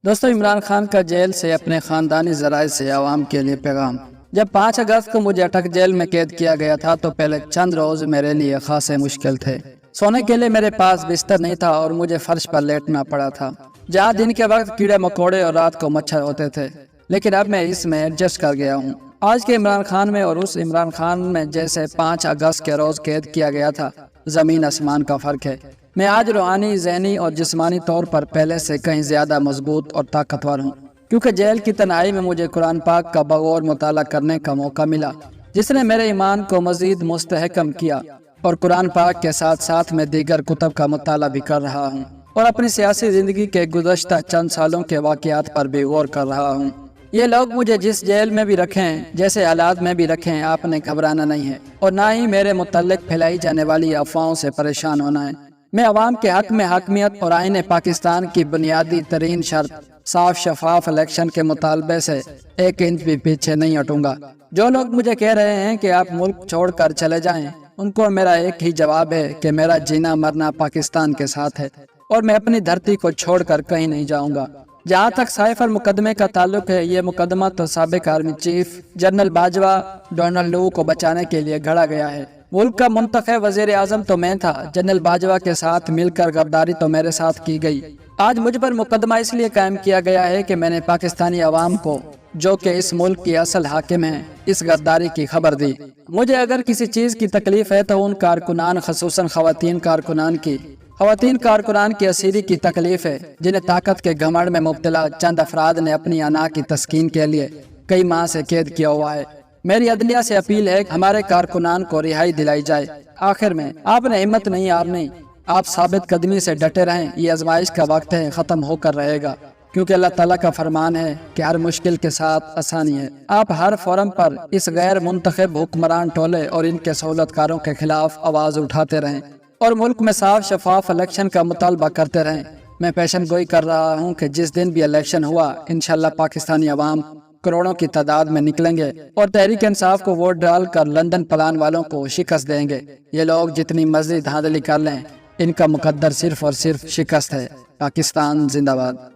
دوستو، عمران خان کا جیل سے اپنے خاندانی ذرائع سے عوام کے لیے پیغام۔ جب 5 اگست کو مجھے اٹک جیل میں قید کیا گیا تھا تو پہلے چند روز میرے لیے خاصے مشکل تھے۔ سونے کے لیے میرے پاس بستر نہیں تھا اور مجھے فرش پر لیٹنا پڑا تھا، جہاں دن کے وقت کیڑے مکوڑے اور رات کو مچھر ہوتے تھے، لیکن اب میں اس میں ایڈجسٹ کر گیا ہوں۔ آج کے عمران خان میں اور اس عمران خان میں جیسے 5 اگست کے روز قید کیا گیا تھا، زمین آسمان کا فرق ہے۔ میں آج روحانی، ذہنی اور جسمانی طور پر پہلے سے کہیں زیادہ مضبوط اور طاقتور ہوں، کیونکہ جیل کی تنہائی میں مجھے قرآن پاک کا بغور مطالعہ کرنے کا موقع ملا، جس نے میرے ایمان کو مزید مستحکم کیا، اور قرآن پاک کے ساتھ ساتھ میں دیگر کتب کا مطالعہ بھی کر رہا ہوں، اور اپنی سیاسی زندگی کے گزشتہ چند سالوں کے واقعات پر بھی غور کر رہا ہوں۔ یہ لوگ مجھے جس جیل میں بھی رکھیں، جیسے حالات میں بھی رکھیں، آپ نے گھبرانا نہیں ہے، اور نہ ہی میرے متعلق پھیلائی جانے والی افواہوں سے پریشان ہونا ہے۔ میں عوام کے حق میں حاکمیت اور آئین پاکستان کی بنیادی ترین شرط، صاف شفاف الیکشن کے مطالبے سے 1 انچ بھی پیچھے نہیں ہٹوں گا۔ جو لوگ مجھے کہہ رہے ہیں کہ آپ ملک چھوڑ کر چلے جائیں، ان کو میرا ایک ہی جواب ہے کہ میرا جینا مرنا پاکستان کے ساتھ ہے، اور میں اپنی دھرتی کو چھوڑ کر کہیں نہیں جاؤں گا۔ جہاں تک سائفر مقدمے کا تعلق ہے، یہ مقدمہ تو سابق army chief general Bajwa Donald Lu کو بچانے کے لیے گھڑا گیا ہے۔ ملک کا منتخب وزیر اعظم تو میں تھا، جنرل باجوہ کے ساتھ مل کر غداری تو میرے ساتھ کی گئی۔ آج مجھ پر مقدمہ اس لیے قائم کیا گیا ہے کہ میں نے پاکستانی عوام کو، جو کہ اس ملک کی اصل حاکم ہیں، اس غداری کی خبر دی۔ مجھے اگر کسی چیز کی تکلیف ہے تو ان کارکنان، خصوصاً خواتین کارکنان کی اسیری کی تکلیف ہے، جنہیں طاقت کے گھمنڈ میں مبتلا چند افراد نے اپنی انا کی تسکین کے لیے کئی ماہ سے قید کیا ہوا ہے۔ میری عدلیہ سے اپیل ہے کہ ہمارے کارکنان کو رہائی دلائی جائے۔ آخر میں آپ نے ہمت نہیں ہارنی، آپ ثابت قدمی سے ڈٹے رہیں۔ یہ آزمائش کا وقت ہے، ختم ہو کر رہے گا، کیونکہ اللہ تعالیٰ کا فرمان ہے کہ ہر مشکل کے ساتھ آسانی ہے۔ آپ ہر فورم پر اس غیر منتخب حکمران ٹولے اور ان کے سہولت کاروں کے خلاف آواز اٹھاتے رہیں، اور ملک میں صاف شفاف الیکشن کا مطالبہ کرتے رہیں۔ میں پیشن گوئی کر رہا ہوں کہ جس دن بھی الیکشن ہوا، انشاءاللہ پاکستانی عوام کروڑوں کی تعداد میں نکلیں گے اور تحریک انصاف کو ووٹ ڈال کر لندن پلان والوں کو شکست دیں گے۔ یہ لوگ جتنی مرضی دھاندلی کر لیں، ان کا مقدر صرف اور صرف شکست ہے۔ پاکستان زندہ باد۔